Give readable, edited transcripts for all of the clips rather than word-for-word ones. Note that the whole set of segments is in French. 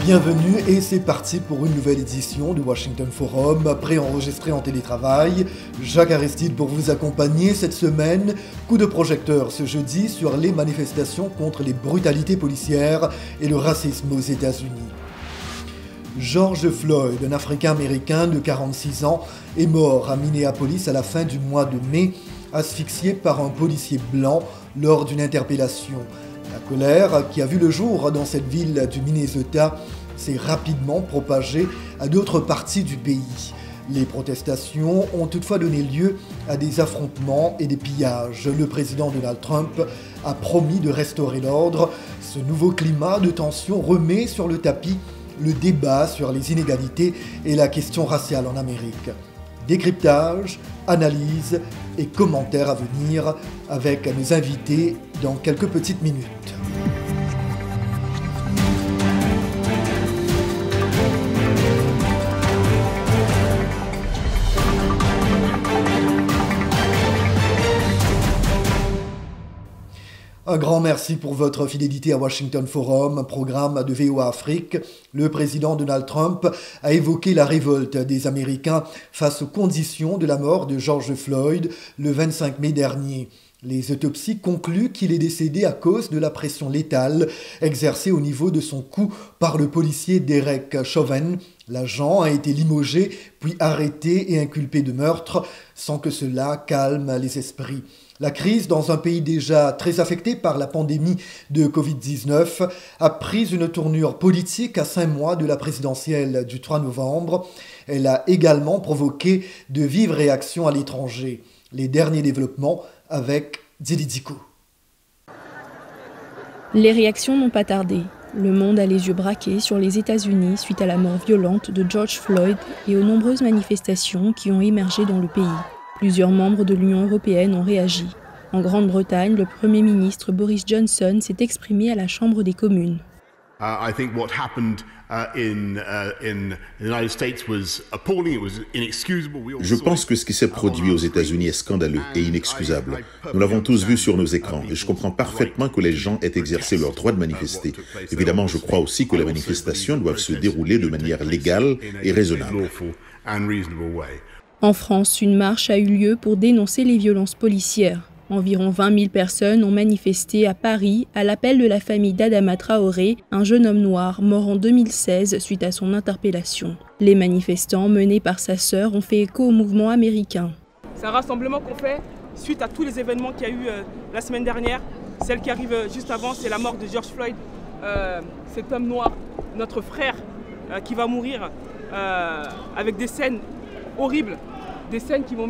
Bienvenue et c'est parti pour une nouvelle édition du Washington Forum, préenregistré en télétravail. Jacques Aristide pour vous accompagner cette semaine. Coup de projecteur ce jeudi sur les manifestations contre les brutalités policières et le racisme aux États-Unis. George Floyd, un Africain-Américain de 46 ans, est mort à Minneapolis à la fin du mois de mai, asphyxié par un policier blanc lors d'une interpellation. La colère qui a vu le jour dans cette ville du Minnesota s'est rapidement propagée à d'autres parties du pays. Les protestations ont toutefois donné lieu à des affrontements et des pillages. Le président Donald Trump a promis de restaurer l'ordre. Ce nouveau climat de tension remet sur le tapis le débat sur les inégalités et la question raciale en Amérique. Décryptage, analyse et commentaires à venir avec nos invités dans quelques petites minutes. Un grand merci pour votre fidélité à Washington Forum, programme de VOA Afrique. Le président Donald Trump a évoqué la révolte des Américains face aux conditions de la mort de George Floyd le 25 mai dernier. Les autopsies concluent qu'il est décédé à cause de la pression létale exercée au niveau de son cou par le policier Derek Chauvin. L'agent a été limogé, puis arrêté et inculpé de meurtre, sans que cela calme les esprits. La crise dans un pays déjà très affecté par la pandémie de Covid-19 a pris une tournure politique à 5 mois de la présidentielle du 3 novembre. Elle a également provoqué de vives réactions à l'étranger. Les derniers développements avec Didi Diko. Les réactions n'ont pas tardé. Le monde a les yeux braqués sur les États-Unis suite à la mort violente de George Floyd et aux nombreuses manifestations qui ont émergé dans le pays. Plusieurs membres de l'Union européenne ont réagi. En Grande-Bretagne, le Premier ministre Boris Johnson s'est exprimé à la Chambre des communes. Je pense que ce qui s'est produit aux États-Unis est scandaleux et inexcusable. Nous l'avons tous vu sur nos écrans et je comprends parfaitement que les gens aient exercé leur droit de manifester. Évidemment, je crois aussi que les manifestations doivent se dérouler de manière légale et raisonnable. En France, une marche a eu lieu pour dénoncer les violences policières. Environ 20 000 personnes ont manifesté à Paris à l'appel de la famille d'Adama Traoré, un jeune homme noir mort en 2016 suite à son interpellation. Les manifestants, menés par sa sœur, ont fait écho au mouvement américain. C'est un rassemblement qu'on fait suite à tous les événements qu'il y a eu la semaine dernière. Celle qui arrive juste avant, c'est la mort de George Floyd, cet homme noir, notre frère, qui va mourir avec des scènes horribles, des scènes qui vont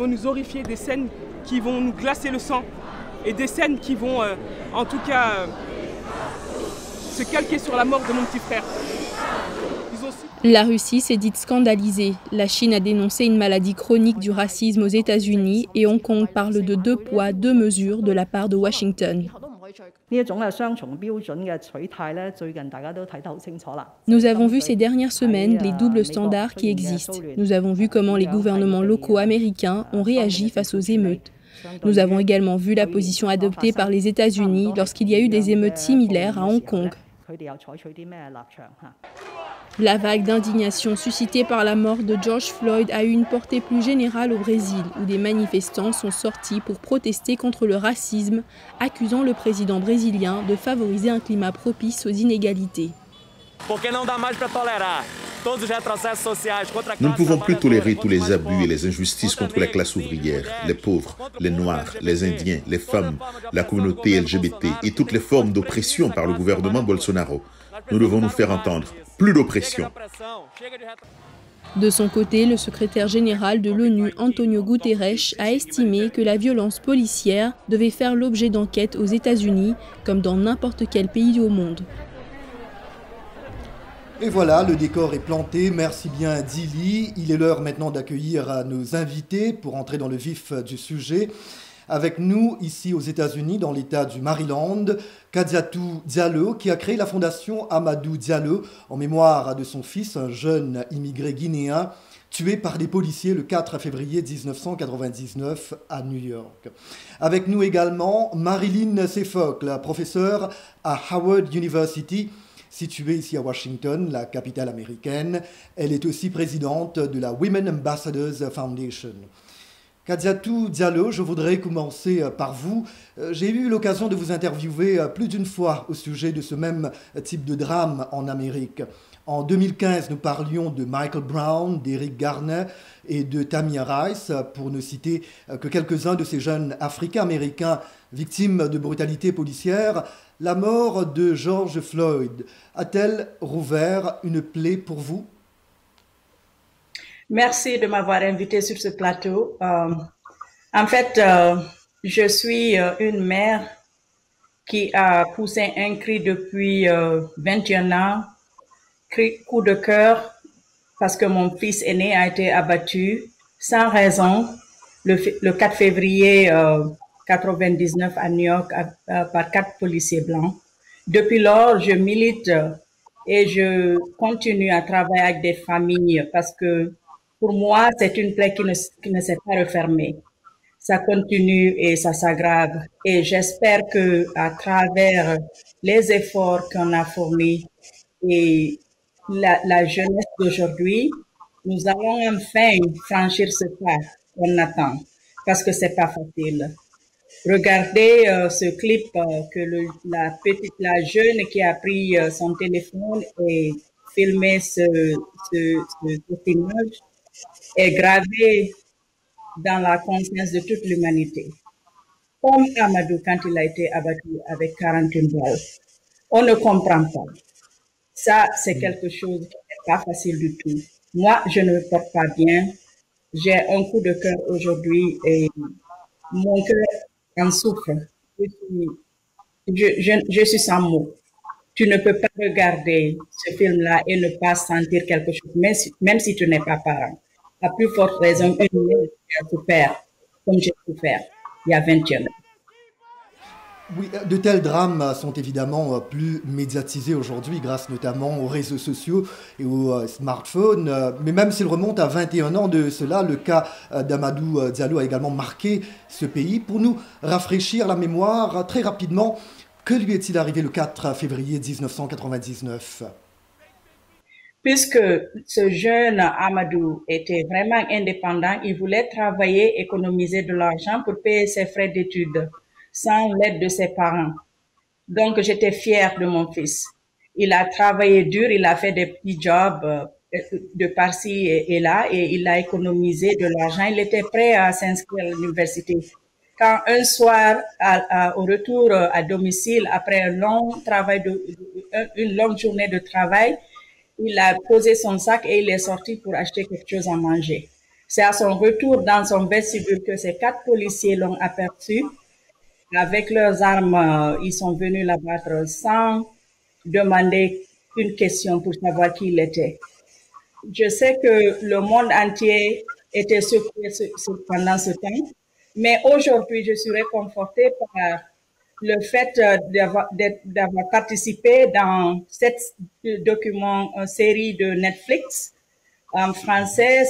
nous horrifier, des scènes qui vont nous glacer le sang et des scènes qui vont en tout cas se calquer sur la mort de mon petit frère. La Russie s'est dite scandalisée. La Chine a dénoncé une maladie chronique du racisme aux États-Unis et Hong Kong parle de 2 poids, 2 mesures de la part de Washington. Nous avons vu ces dernières semaines les doubles standards qui existent. Nous avons vu comment les gouvernements locaux américains ont réagi face aux émeutes. Nous avons également vu la position adoptée par les États-Unis lorsqu'il y a eu des émeutes similaires à Hong Kong. La vague d'indignation suscitée par la mort de George Floyd a eu une portée plus générale au Brésil, où des manifestants sont sortis pour protester contre le racisme, accusant le président brésilien de favoriser un climat propice aux inégalités. Nous ne pouvons plus tolérer tous les abus et les injustices contre la classe ouvrière, les pauvres, les noirs, les indiens, les femmes, la communauté LGBT et toutes les formes d'oppression par le gouvernement Bolsonaro. Nous devons nous faire entendre. Plus d'oppression. De son côté, le secrétaire général de l'ONU, Antonio Guterres, a estimé que la violence policière devait faire l'objet d'enquêtes aux États-Unis, comme dans n'importe quel pays au monde. Et voilà, le décor est planté. Merci bien Dili. Il est l'heure maintenant d'accueillir nos invités pour entrer dans le vif du sujet. Avec nous, ici aux États-Unis, dans l'État du Maryland, Kadiatou Diallo, qui a créé la fondation Amadou Diallo en mémoire de son fils, un jeune immigré guinéen, tué par des policiers le 4 février 1999 à New York. Avec nous également, Marilyn Sefok, la professeure à Howard University, située ici à Washington, la capitale américaine. Elle est aussi présidente de la Women Ambassadors Foundation. Kadiatou Diallo, je voudrais commencer par vous. J'ai eu l'occasion de vous interviewer plus d'une fois au sujet de ce même type de drame en Amérique. En 2015, nous parlions de Michael Brown, d'Eric Garner et de Tamir Rice, pour ne citer que quelques-uns de ces jeunes Africains-Américains victimes de brutalité policière. La mort de George Floyd a-t-elle rouvert une plaie pour vous? Merci de m'avoir invité sur ce plateau. En fait, je suis une mère qui a poussé un cri depuis 21 ans, coup de cœur, parce que mon fils aîné a été abattu sans raison le 4 février 99 à New York par 4 policiers blancs. Depuis lors, je milite et je continue à travailler avec des familles parce que pour moi, c'est une plaie qui ne s'est pas refermée. Ça continue et ça s'aggrave. Et j'espère que à travers les efforts qu'on a fournis et la jeunesse d'aujourd'hui, nous allons enfin franchir ce pas qu'on attend, parce que c'est pas facile. Regardez ce clip que la jeune qui a pris son téléphone et filmé ce image est gravé dans la conscience de toute l'humanité. Comme Amadou quand il a été abattu avec 41 balles. On ne comprend pas. Ça, c'est quelque chose qui n'est pas facile du tout. Moi, je ne me porte pas bien. J'ai un coup de cœur aujourd'hui et mon cœur en souffre. Je suis sans mots. Tu ne peux pas regarder ce film-là et ne pas sentir quelque chose, même si tu n'es pas parent. À plus forte raison, une mère qui a souffert, comme j'ai souffert il y a 21 ans. Oui, de tels drames sont évidemment plus médiatisés aujourd'hui grâce notamment aux réseaux sociaux et aux smartphones. Mais même s'il remonte à 21 ans de cela, le cas d'Amadou Diallo a également marqué ce pays. Pour nous rafraîchir la mémoire, très rapidement, que lui est-il arrivé le 4 février 1999 ? Puisque ce jeune Amadou était vraiment indépendant, il voulait travailler, économiser de l'argent pour payer ses frais d'études sans l'aide de ses parents. Donc, j'étais fière de mon fils. Il a travaillé dur, il a fait des petits jobs de par-ci et là et il a économisé de l'argent. Il était prêt à s'inscrire à l'université. Quand un soir, au retour à domicile, après un long travail une longue journée de travail, il a posé son sac et il est sorti pour acheter quelque chose à manger. C'est à son retour dans son vestibule que ces 4 policiers l'ont aperçu. Avec leurs armes, ils sont venus l'abattre sans demander une question pour savoir qui il était. Je sais que le monde entier était secoué pendant ce temps, mais aujourd'hui, je suis réconfortée par le fait d'avoir participé dans cette série de Netflix. En français,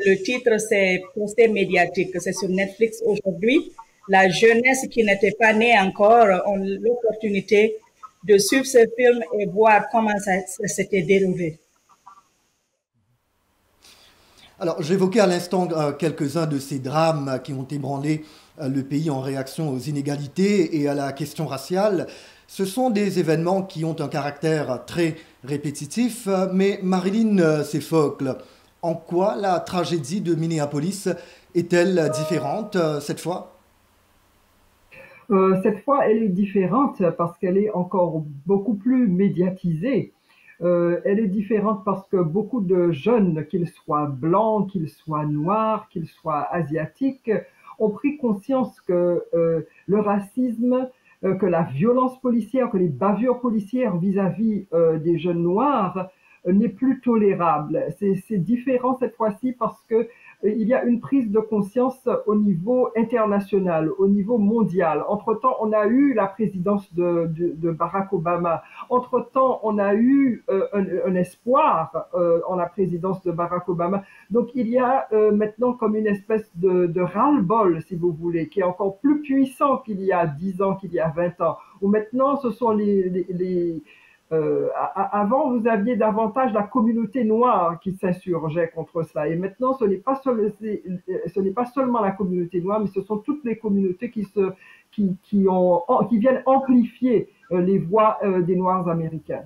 le titre, c'est Procès médiatique. C'est sur Netflix aujourd'hui. La jeunesse qui n'était pas née encore ont l'opportunité de suivre ce film et voir comment ça s'était déroulé. Alors, j'évoquais à l'instant quelques-uns de ces drames qui ont ébranlé le pays en réaction aux inégalités et à la question raciale. Ce sont des événements qui ont un caractère très répétitif, mais Marilyn Sefocle, en quoi la tragédie de Minneapolis est-elle différente cette fois ? Cette fois, elle est différente parce qu'elle est encore beaucoup plus médiatisée. Elle est différente parce que beaucoup de jeunes, qu'ils soient blancs, qu'ils soient noirs, qu'ils soient asiatiques, ont pris conscience que le racisme, que la violence policière, que les bavures policières vis-à-vis des jeunes noirs n'est plus tolérable. C'est différent cette fois-ci parce que il y a une prise de conscience au niveau international, au niveau mondial. Entre-temps, on a eu la présidence de Barack Obama. Entre-temps, on a eu un espoir en la présidence de Barack Obama. Donc, il y a maintenant comme une espèce de ras-le-bol, si vous voulez, qui est encore plus puissant qu'il y a 10 ans, qu'il y a 20 ans. Où maintenant, ce sont Avant, vous aviez davantage la communauté noire qui s'insurgeait contre cela. Et maintenant, ce n'est pas seulement la communauté noire, mais ce sont toutes les communautés qui viennent amplifier les voix des Noirs américains.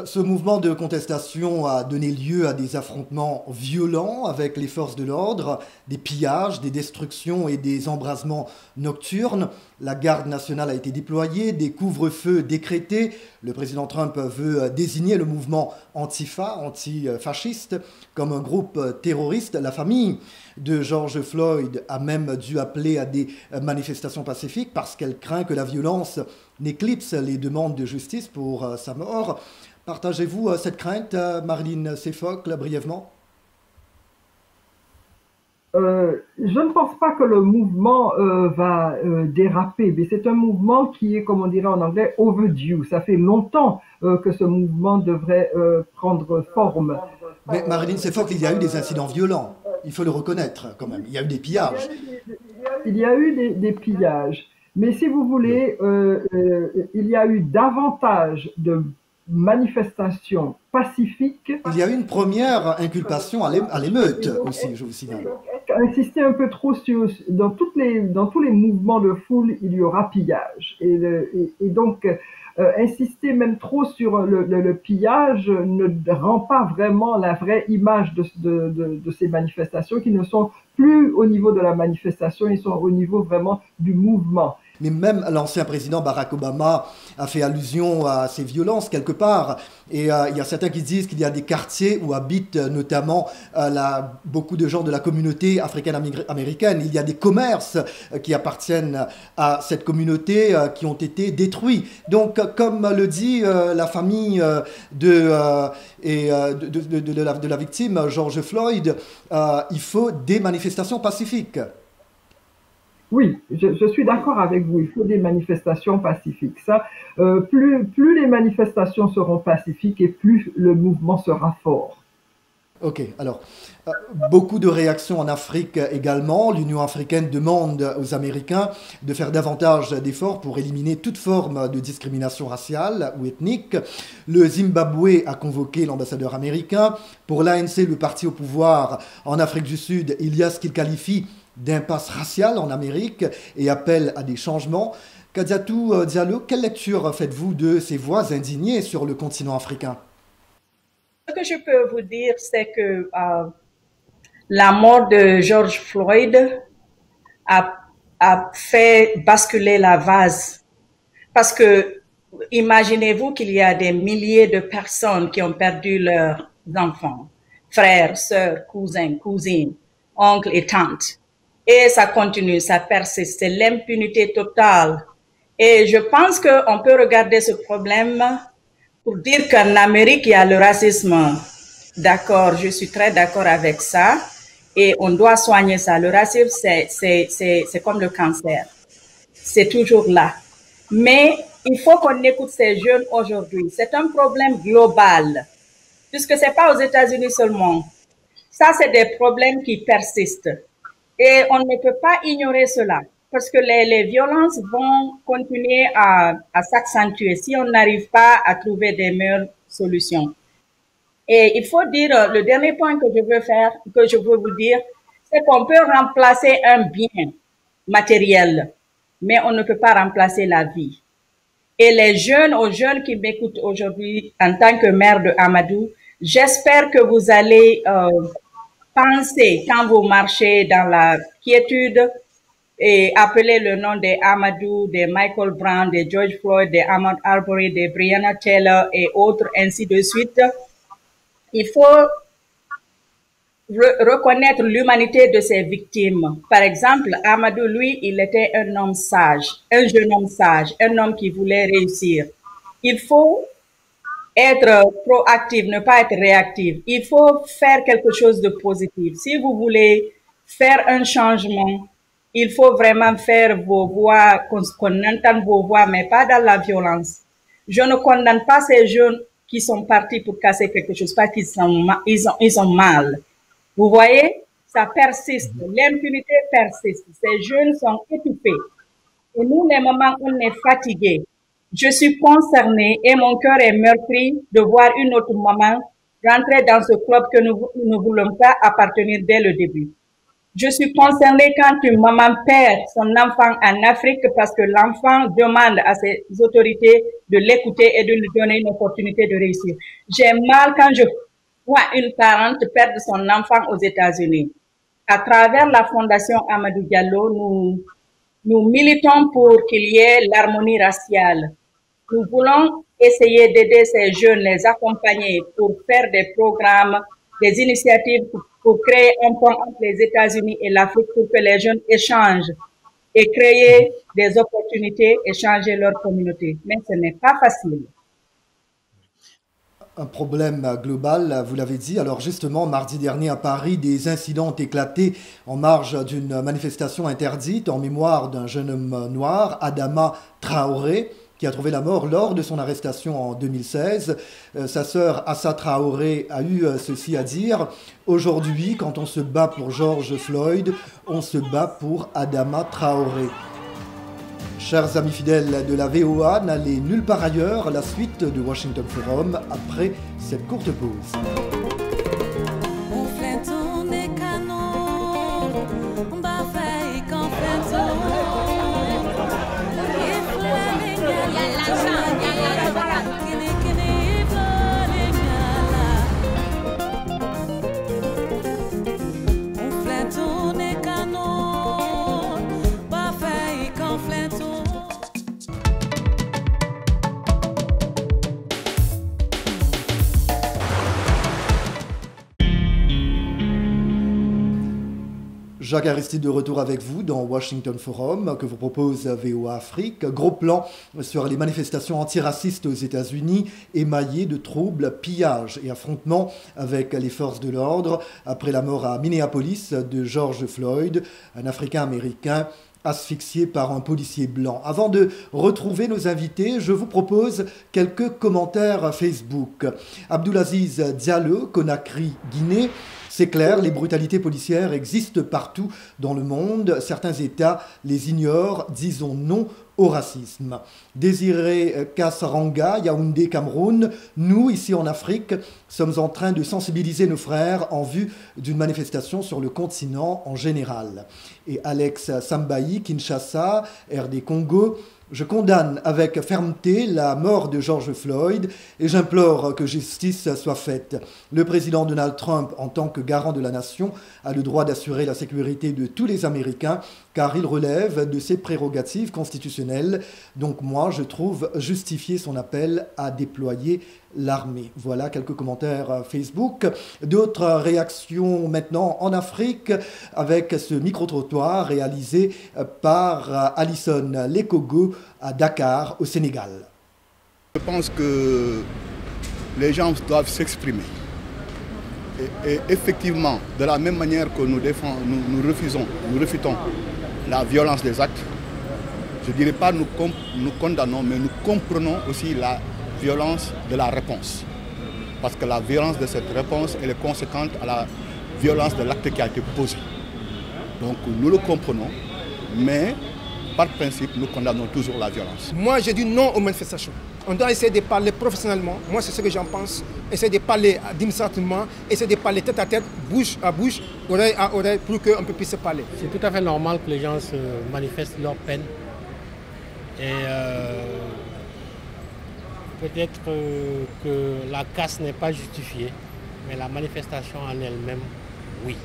Ce mouvement de contestation a donné lieu à des affrontements violents avec les forces de l'ordre, des pillages, des destructions et des embrasements nocturnes. La garde nationale a été déployée, des couvre-feux décrétés. Le président Trump veut désigner le mouvement Antifa, antifasciste, comme un groupe terroriste. La famille de George Floyd a même dû appeler à des manifestations pacifiques parce qu'elle craint que la violence n'éclipse les demandes de justice pour sa mort. Partagez-vous cette crainte, Marlene Sefocle, brièvement? Je ne pense pas que le mouvement va déraper, mais c'est un mouvement qui est, comme on dirait en anglais, overdue. Ça fait longtemps que ce mouvement devrait prendre forme. Mais Marlene Sefocle, il y a eu des incidents violents, il faut le reconnaître quand même. Il y a eu des pillages. Il y a eu des pillages. Mais si vous voulez, il y a eu davantage de manifestations pacifiques. Il y a eu une première inculpation à l'émeute aussi, je vous signale. Insister un peu trop dans tous les mouvements de foule, il y aura pillage. Et donc, insister même trop sur le pillage ne rend pas vraiment la vraie image de ces manifestations qui ne sont plus au niveau de la manifestation, ils sont au niveau vraiment du mouvement. Mais même l'ancien président Barack Obama a fait allusion à ces violences quelque part. Et il y a certains qui disent qu'il y a des quartiers où habitent notamment beaucoup de gens de la communauté africaine-américaine. Il y a des commerces qui appartiennent à cette communauté qui ont été détruits. Donc, comme le dit la famille de la victime, George Floyd, il faut des manifestations pacifiques. Oui, je suis d'accord avec vous. Il faut des manifestations pacifiques. Ça, plus les manifestations seront pacifiques et plus le mouvement sera fort. Ok, alors, beaucoup de réactions en Afrique également. L'Union africaine demande aux Américains de faire davantage d'efforts pour éliminer toute forme de discrimination raciale ou ethnique. Le Zimbabwe a convoqué l'ambassadeur américain. Pour l'ANC, le parti au pouvoir en Afrique du Sud, il y a ce qu'il qualifie d'impasse raciale en Amérique et appelle à des changements. Kadiatou Diallo, quelle lecture faites-vous de ces voix indignées sur le continent africain? Ce que je peux vous dire, c'est que la mort de George Floyd a fait basculer la vase. Parce que imaginez-vous qu'il y a des milliers de personnes qui ont perdu leurs enfants, frères, sœurs, cousins, cousines, oncles et tantes. Et ça continue, ça persiste, c'est l'impunité totale. Et je pense qu'on peut regarder ce problème pour dire qu'en Amérique, il y a le racisme. D'accord, je suis très d'accord avec ça. Et on doit soigner ça. Le racisme, c'est comme le cancer. C'est toujours là. Mais il faut qu'on écoute ces jeunes aujourd'hui. C'est un problème global, puisque c'est pas aux États-Unis seulement. Ça, c'est des problèmes qui persistent. Et on ne peut pas ignorer cela, parce que les violences vont continuer à s'accentuer si on n'arrive pas à trouver des meilleures solutions. Et il faut dire, le dernier point que je veux vous dire, c'est qu'on peut remplacer un bien matériel, mais on ne peut pas remplacer la vie. Et aux jeunes qui m'écoutent aujourd'hui en tant que mère de Amadou, j'espère que vous allez pensez quand vous marchez dans la quiétude et appelez le nom des Amadou, des Michael Brown, des George Floyd, des Ahmaud Arbery, des Breonna Taylor et autres, ainsi de suite. Il faut reconnaître l'humanité de ces victimes. Par exemple, Amadou, lui, il était un homme sage, un jeune homme sage, un homme qui voulait réussir. Il faut être proactif, ne pas être réactif. Il faut faire quelque chose de positif. Si vous voulez faire un changement, il faut vraiment faire vos voix, qu'on entende vos voix, mais pas dans la violence. Je ne condamne pas ces jeunes qui sont partis pour casser quelque chose, parce qu'ils sont mal. Vous voyez, ça persiste. L'impunité persiste. Ces jeunes sont étouffés. Et nous, les mamans, on est fatigués Je suis concernée et mon cœur est meurtri de voir une autre maman rentrer dans ce club que nous ne voulons pas appartenir dès le début. Je suis concernée quand une maman perd son enfant en Afrique parce que l'enfant demande à ses autorités de l'écouter et de lui donner une opportunité de réussir. J'ai mal quand je vois une parente perdre son enfant aux États-Unis. À travers la Fondation Amadou Diallo, nous militons pour qu'il y ait l'harmonie raciale. Nous voulons essayer d'aider ces jeunes, les accompagner pour faire des programmes, des initiatives pour créer un pont entre les États-Unis et l'Afrique pour que les jeunes échangent et créer des opportunités et changer leur communauté. Mais ce n'est pas facile. Un problème global, vous l'avez dit. Alors justement, mardi dernier à Paris, des incidents ont éclaté en marge d'une manifestation interdite en mémoire d'un jeune homme noir, Adama Traoré, qui a trouvé la mort lors de son arrestation en 2016. Sa sœur Assa Traoré a eu ceci à dire. Aujourd'hui, quand on se bat pour George Floyd, on se bat pour Adama Traoré. Chers amis fidèles de la VOA, n'allez nulle part ailleurs, la suite de Washington Forum après cette courte pause. Jacques Aristide de retour avec vous dans Washington Forum que vous propose VOA Afrique. Gros plan sur les manifestations antiracistes aux États-Unis émaillées de troubles, pillages et affrontements avec les forces de l'ordre après la mort à Minneapolis de George Floyd, un Africain-Américain asphyxié par un policier blanc. Avant de retrouver nos invités, je vous propose quelques commentaires Facebook. Abdoulaziz Diallo, Conakry, Guinée. C'est clair, les brutalités policières existent partout dans le monde. Certains États les ignorent, disons non au racisme. Désiré Kasaranga, Yaoundé, Cameroun, nous, ici en Afrique, sommes en train de sensibiliser nos frères en vue d'une manifestation sur le continent en général. Et Alex Sambaï, Kinshasa, RD Congo, je condamne avec fermeté la mort de George Floyd et j'implore que justice soit faite. Le président Donald Trump, en tant que garant de la nation, a le droit d'assurer la sécurité de tous les Américains car il relève de ses prérogatives constitutionnelles. Donc moi, je trouve justifié son appel à déployer l'armée. Voilà quelques commentaires Facebook. D'autres réactions maintenant en Afrique avec ce micro-trottoir réalisé par Alison Lekogo à Dakar, au Sénégal. Je pense que les gens doivent s'exprimer. Et effectivement, de la même manière que nous refutons la violence des actes, je ne dirais pas nous condamnons, mais nous comprenons aussi la violence de la réponse. Parce que la violence de cette réponse elle est conséquente à la violence de l'acte qui a été posé. Donc nous le comprenons, mais par principe, nous condamnons toujours la violence. Moi, j'ai dit non aux manifestations. On doit essayer de parler professionnellement. Moi, c'est ce que j'en pense. Essayer de parler administrativement, essayer de parler tête à tête, bouche à bouche, oreille à oreille, pour qu'on puisse se parler. C'est tout à fait normal que les gens se manifestent leur peine. Et peut-être que la casse n'est pas justifiée, mais la manifestation en elle-même, oui.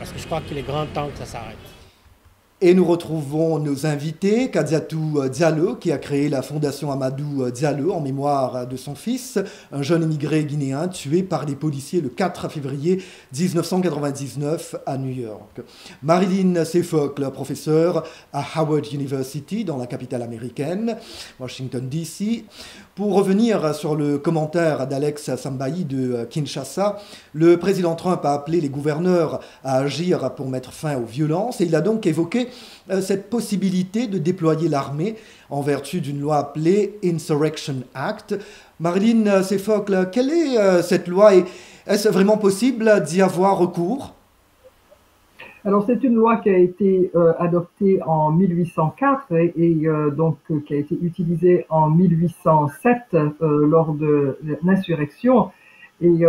Parce que je crois qu'il est grand temps que ça s'arrête. Et nous retrouvons nos invités, Kadiatou Diallo, qui a créé la Fondation Amadou Diallo en mémoire de son fils, un jeune immigré guinéen tué par les policiers le 4 février 1999 à New York. Marilyn Sefocle, professeure à Howard University, dans la capitale américaine, Washington, D.C. Pour revenir sur le commentaire d'Alex Sambaï de Kinshasa, le président Trump a appelé les gouverneurs à agir pour mettre fin aux violences et il a donc évoqué cette possibilité de déployer l'armée en vertu d'une loi appelée Insurrection Act. Marilyn Sefocle, quelle est cette loi et est-ce vraiment possible d'y avoir recours ? Alors c'est une loi qui a été adoptée en 1804 donc qui a été utilisée en 1807 lors de l'insurrection. Et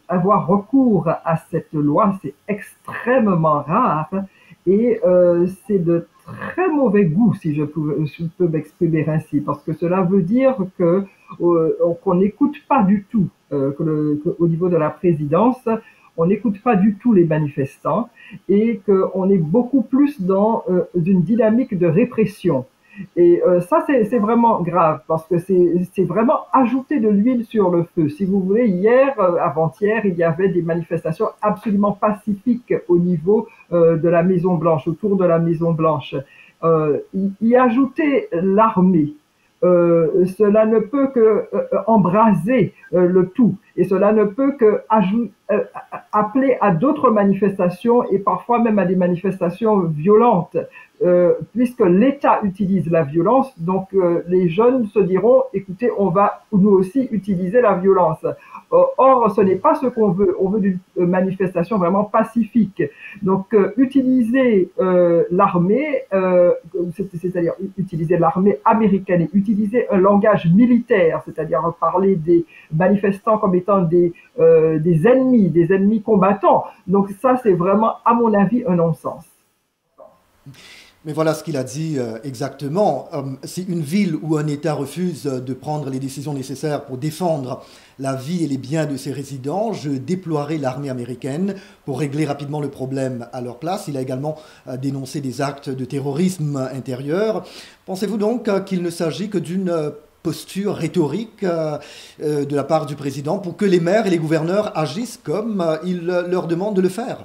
avoir recours à cette loi, c'est extrêmement rare et c'est de très mauvais goût, si je peux m'exprimer ainsi, parce que cela veut dire que qu'on n'écoute pas du tout, qu'au niveau de la présidence, on n'écoute pas du tout les manifestants et qu'on est beaucoup plus dans une dynamique de répression. Et ça, c'est vraiment grave parce que c'est vraiment ajouter de l'huile sur le feu. Si vous voulez, hier, avant-hier, il y avait des manifestations absolument pacifiques au niveau de la Maison-Blanche, autour de la Maison-Blanche. Y ajouter l'armée, cela ne peut que embraser le tout et cela ne peut que appeler à d'autres manifestations et parfois même à des manifestations violentes puisque l'État utilise la violence, donc les jeunes se diront écoutez, on va nous aussi utiliser la violence. Or, ce n'est pas ce qu'on veut. On veut une manifestation vraiment pacifique. Donc, utiliser l'armée, c'est-à-dire utiliser l'armée américaine et utiliser un langage militaire, c'est-à-dire parler des manifestants comme étant des ennemis combattants. Donc, ça, c'est vraiment, à mon avis, un non-sens. Mais voilà ce qu'il a dit exactement. Si une ville ou un État refuse de prendre les décisions nécessaires pour défendre la vie et les biens de ses résidents, je déploierai l'armée américaine pour régler rapidement le problème à leur place. Il a également dénoncé des actes de terrorisme intérieur. Pensez-vous donc qu'il ne s'agit que d'une posture rhétorique de la part du président pour que les maires et les gouverneurs agissent comme il leur demande de le faire ?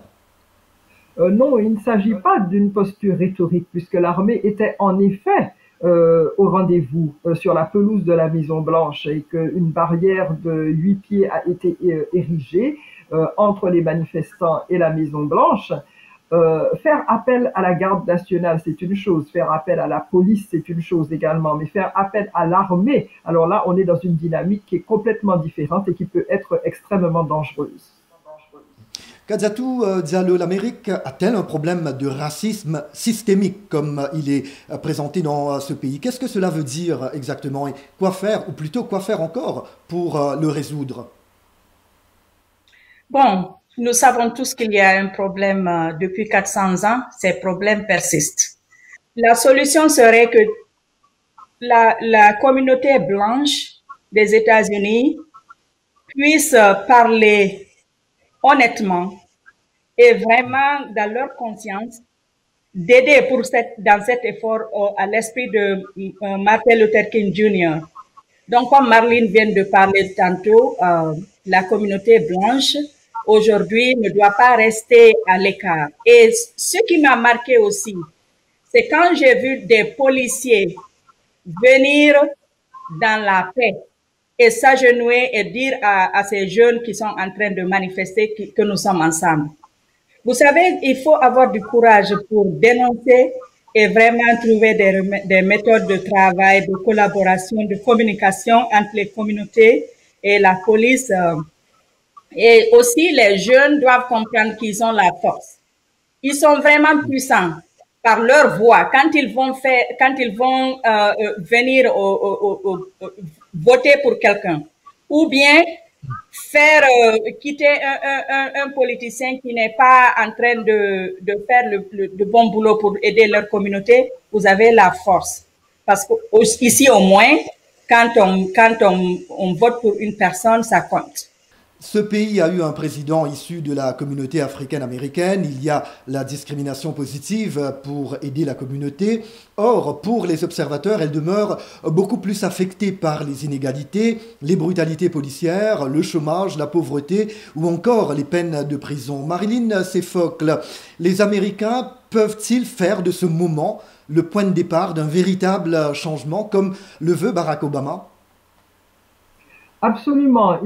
Non, il ne s'agit pas d'une posture rhétorique, puisque l'armée était en effet au rendez-vous sur la pelouse de la Maison-Blanche et qu'une barrière de 8 pieds a été érigée entre les manifestants et la Maison-Blanche. Faire appel à la garde nationale, c'est une chose, faire appel à la police, c'est une chose également, mais faire appel à l'armée, alors là, on est dans une dynamique qui est complètement différente et qui peut être extrêmement dangereuse. Kadiatou Diallo, l'Amérique a-t-elle un problème de racisme systémique comme il est présenté dans ce pays? Qu'est-ce que cela veut dire exactement et quoi faire, ou plutôt quoi faire encore pour le résoudre? Bon, nous savons tous qu'il y a un problème depuis 400 ans, ces problèmes persistent. La solution serait que la communauté blanche des États-Unis puisse parler honnêtement et vraiment dans leur conscience d'aider dans cet effort à l'esprit de Martin Luther King Jr. Donc, comme Marlene vient de parler tantôt, la communauté blanche aujourd'hui ne doit pas rester à l'écart. Et ce qui m'a marqué aussi, c'est quand j'ai vu des policiers venir dans la paix et s'agenouiller et dire à ces jeunes qui sont en train de manifester que nous sommes ensemble. Vous savez, il faut avoir du courage pour dénoncer et vraiment trouver des méthodes de travail, de collaboration, de communication entre les communautés et la police. Et aussi, les jeunes doivent comprendre qu'ils ont la force. Ils sont vraiment puissants par leur voix. Quand ils vont venir voter pour quelqu'un, ou bien faire quitter un politicien qui n'est pas en train de faire le bon boulot pour aider leur communauté, vous avez la force. Parce qu'ici, au moins, quand on vote pour une personne, ça compte. Ce pays a eu un président issu de la communauté africaine-américaine. Il y a la discrimination positive pour aider la communauté. Or, pour les observateurs, elle demeure beaucoup plus affectée par les inégalités, les brutalités policières, le chômage, la pauvreté ou encore les peines de prison. Marilyn Sefocle, les Américains peuvent-ils faire de ce moment le point de départ d'un véritable changement comme le veut Barack Obama ? Absolument.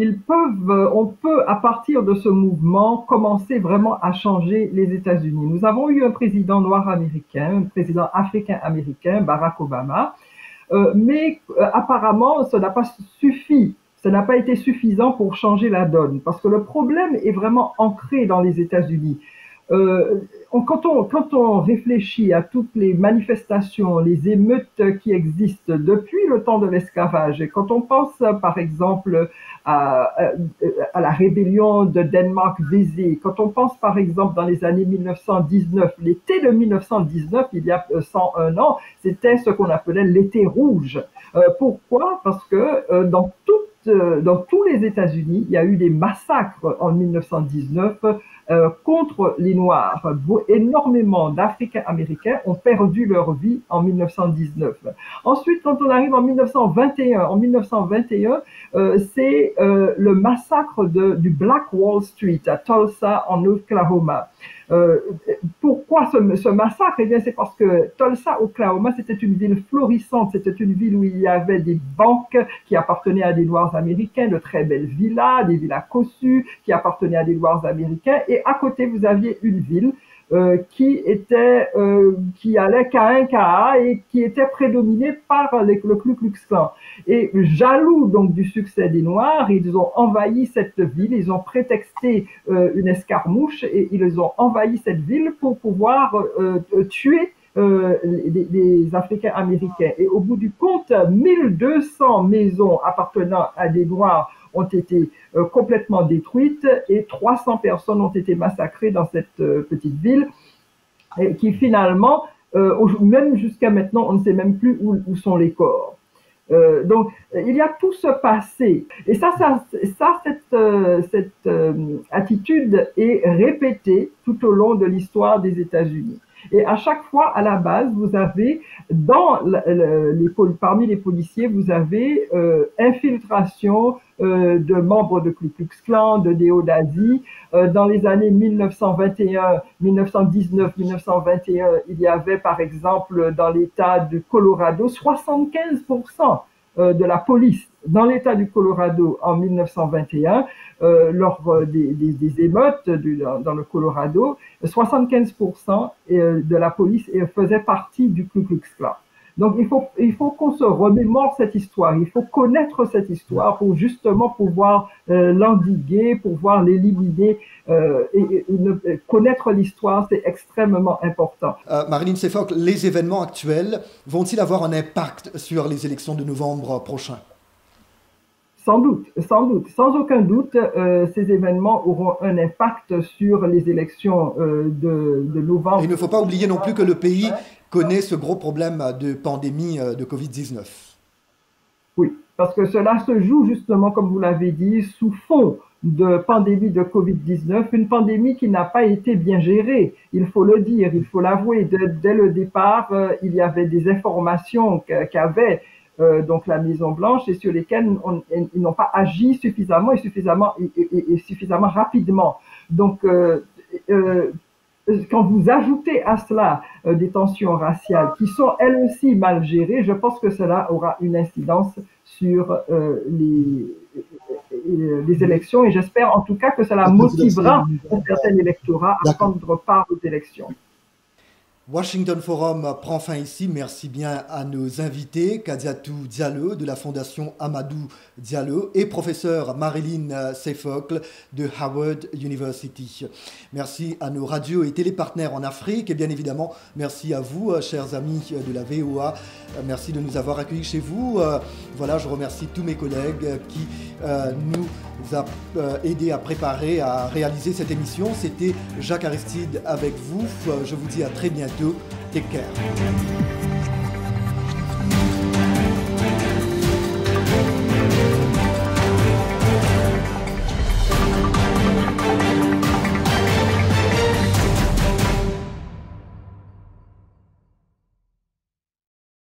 On peut, à partir de ce mouvement, commencer vraiment à changer les États-Unis. Nous avons eu un président noir américain, un président africain-américain, Barack Obama, mais apparemment, ça n'a pas suffi. Ça n'a pas été suffisant pour changer la donne, parce que le problème est vraiment ancré dans les États-Unis. Quand on réfléchit à toutes les manifestations, les émeutes qui existent depuis le temps de l'esclavage, et quand on pense par exemple à la rébellion de Denmark-Vesey, quand on pense par exemple dans les années 1919, l'été de 1919, il y a 101 ans, c'était ce qu'on appelait l'été rouge. Pourquoi? Parce que dans tous les États-Unis, il y a eu des massacres en 1919 contre les Noirs. Énormément d'Africains-Américains ont perdu leur vie en 1919. Ensuite, quand on arrive en 1921, c'est le massacre du Black Wall Street à Tulsa, en Oklahoma. Pourquoi ce massacre? Eh bien, c'est parce que Tulsa, Oklahoma, c'était une ville florissante, c'était une ville où il y avait des banques qui appartenaient à des Noirs américains, de très belles villas, des villas cossues qui appartenaient à des Noirs américains, et à côté, vous aviez une ville qui allait K1-K.A. et qui était prédominée par le Ku Klux Klan. Et jaloux donc du succès des Noirs, ils ont envahi cette ville, ils ont prétexté une escarmouche et ils ont envahi cette ville pour pouvoir tuer les Africains américains. Et au bout du compte, 1200 maisons appartenant à des Noirs ont été complètement détruites et 300 personnes ont été massacrées dans cette petite ville et qui finalement, même jusqu'à maintenant, on ne sait même plus où sont les corps. Donc, il y a tout ce passé. Et cette attitude est répétée tout au long de l'histoire des États-Unis. Et à chaque fois, à la base, vous avez, parmi les policiers, vous avez infiltration de membres de Ku Klux Klan, de néo-nazis. Dans les années 1921, 1919, 1921, il y avait par exemple dans l'État du Colorado 75% de la police dans l'État du Colorado en 1921, lors des émeutes dans le Colorado, 75% de la police faisait partie du Ku Klux Klan. Donc il faut qu'on se remémore cette histoire, il faut connaître cette histoire pour justement pouvoir l'endiguer, pouvoir l'éliminer. Connaître l'histoire, c'est extrêmement important. Marilyn Seyfock, les événements actuels vont-ils avoir un impact sur les élections de novembre prochain? Sans doute, sans aucun doute, ces événements auront un impact sur les élections de novembre. Et il ne faut pas oublier non plus que le pays connaît ce gros problème de pandémie de Covid-19. Oui, parce que cela se joue justement, comme vous l'avez dit, sous fond de pandémie de Covid-19, une pandémie qui n'a pas été bien gérée, il faut le dire, il faut l'avouer. Dès le départ, il y avait des informations qu'avait donc la Maison-Blanche et sur lesquelles ils n'ont pas agi suffisamment et suffisamment rapidement. Donc, quand vous ajoutez à cela des tensions raciales qui sont elles aussi mal gérées, je pense que cela aura une incidence sur les élections et j'espère en tout cas que cela motivera un certain électorat à prendre part aux élections. Washington Forum prend fin ici. Merci bien à nos invités, Kadiatou Diallo de la Fondation Amadou Diallo et professeur Marilyn Seyfock de Howard University. Merci à nos radios et télépartenaires en Afrique et bien évidemment, merci à vous, chers amis de la VOA. Merci de nous avoir accueillis chez vous. Voilà, je remercie tous mes collègues qui nous a aidé à préparer, à réaliser cette émission. C'était Jacques Aristide avec vous. Je vous dis à très bientôt. Take care.